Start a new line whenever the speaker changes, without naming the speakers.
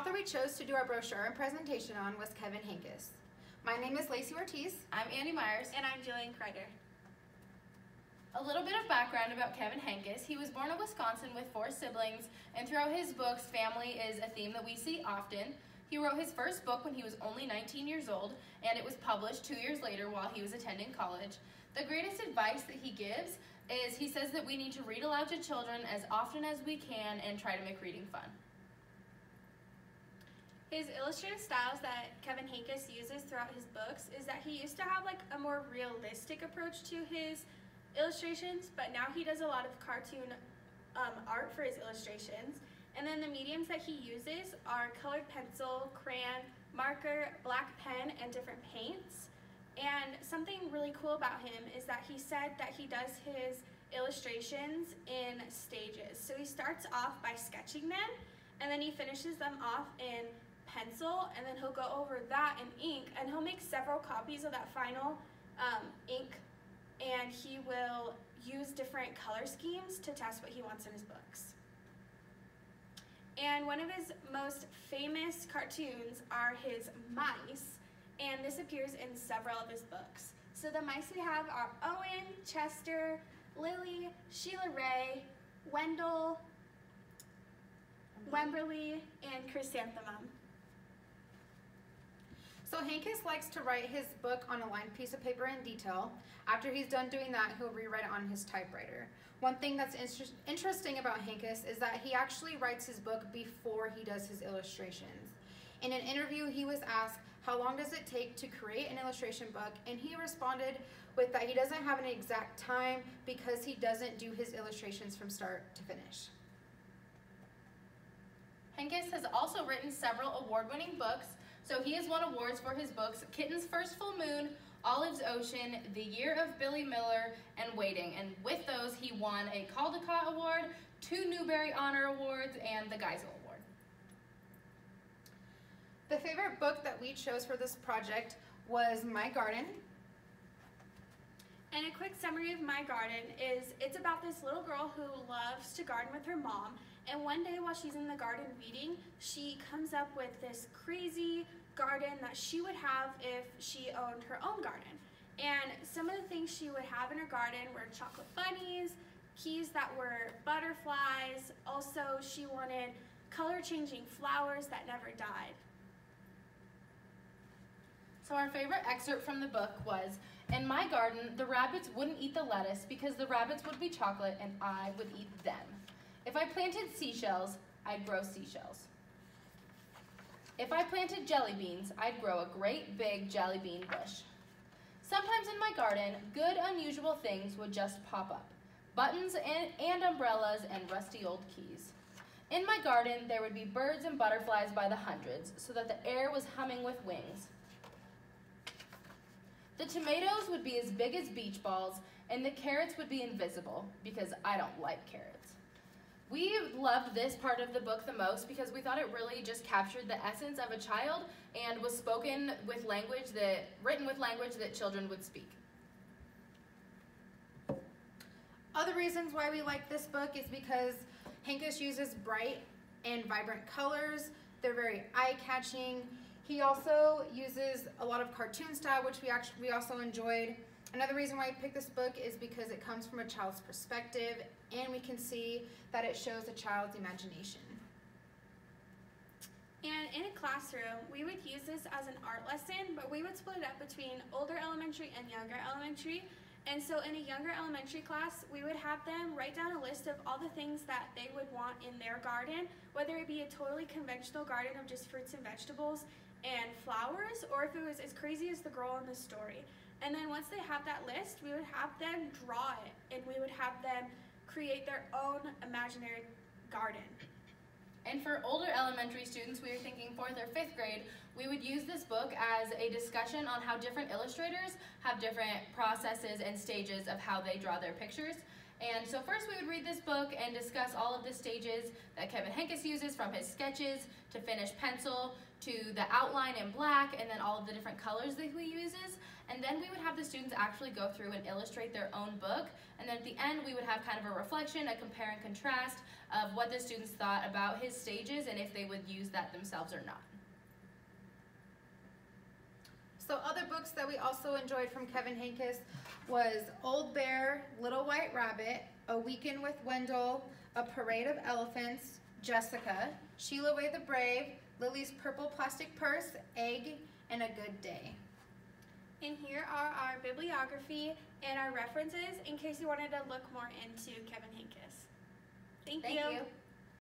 author we chose to do our brochure and presentation on was Kevin Henkes. My name is Lacie Ortiz.
I'm Anndee Myers.
And I'm Jillian Cryder.
A little bit of background about Kevin Henkes. He was born in Wisconsin with 4 siblings, and throughout his books, family is a theme that we see often. He wrote his first book when he was only 19 years old, and it was published 2 years later while he was attending college. The greatest advice that he gives is he says that we need to read aloud to children as often as we can and try to make reading fun.
His illustrative styles that Kevin Henkes uses throughout his books is that he used to have like a more realistic approach to his illustrations, but now he does a lot of cartoon art for his illustrations. And then the mediums that he uses are colored pencil, crayon, marker, black pen, and different paints. And something really cool about him is that he said that he does his illustrations in stages. So he starts off by sketching them, and then he finishes them off in pencil, and then he'll go over that in ink, and he'll make several copies of that final ink, and he will use different color schemes to test what he wants in his books. And one of his most famous cartoons are his mice, and this appears in several of his books. So the mice we have are Owen, Chester, Lily, Sheila Ray, Wendell, Wemberly, and Chrysanthemum.
So Henkes likes to write his book on a lined piece of paper in detail. After he's done doing that, he'll rewrite it on his typewriter. One thing that's interesting about Henkes is that he actually writes his book before he does his illustrations. In an interview, he was asked, how long does it take to create an illustration book? And he responded with that he doesn't have an exact time because he doesn't do his illustrations from start to finish.
Henkes has also written several award-winning books. So he has won awards for his books Kitten's First Full Moon, Olive's Ocean, The Year of Billy Miller, and Waiting. And with those, he won a Caldecott Award, 2 Newbery Honor Awards, and the Geisel Award.
The favorite book that we chose for this project was My Garden.
And a quick summary of My Garden is it's about this little girl who loves to garden with her mom. And one day while she's in the garden weeding, she comes up with this crazy garden that she would have if she owned her own garden. And some of the things she would have in her garden were chocolate bunnies, keys that were butterflies. Also, she wanted color-changing flowers that never died.
So our favorite excerpt from the book was, in my garden, the rabbits wouldn't eat the lettuce because the rabbits would be chocolate and I would eat them. If I planted seashells, I'd grow seashells. If I planted jelly beans, I'd grow a great big jelly bean bush. Sometimes in my garden, good unusual things would just pop up. Buttons and umbrellas and rusty old keys. In my garden, there would be birds and butterflies by the hundreds so that the air was humming with wings. The tomatoes would be as big as beach balls, and the carrots would be invisible because I don't like carrots. We loved this part of the book the most because we thought it really just captured the essence of a child and was written with language that children would speak.
Other reasons why we like this book is because Henkes uses bright and vibrant colors. They're very eye-catching. He also uses a lot of cartoon style, which we also enjoyed. Another reason why I picked this book is because it comes from a child's perspective, and we can see that it shows a child's imagination.
And in a classroom, we would use this as an art lesson, but we would split it up between older elementary and younger elementary. And so in a younger elementary class, we would have them write down a list of all the things that they would want in their garden, whether it be a totally conventional garden of just fruits and vegetables and flowers, or if it was as crazy as the girl in the story. And then once they have that list, we would have them draw it, and we would have them create their own imaginary garden.
And for older elementary students, we were thinking 4th or 5th grade, we would use this book as a discussion on how different illustrators have different processes and stages of how they draw their pictures. And so first we would read this book and discuss all of the stages that Kevin Henkes uses, from his sketches to finished pencil to the outline in black, and then all of the different colors that he uses. And then we would have the students actually go through and illustrate their own book. And then at the end, we would have kind of a reflection, a compare and contrast of what the students thought about his stages and if they would use that themselves or not.
So other books that we also enjoyed from Kevin Henkes was Old Bear, Little White Rabbit, A Weekend with Wendell, A Parade of Elephants, Jessica, Sheila Way the Brave, Lily's Purple Plastic Purse, Egg, and A Good Day.
And here are our bibliography and our references in case you wanted to look more into Kevin Henkes. Thank you.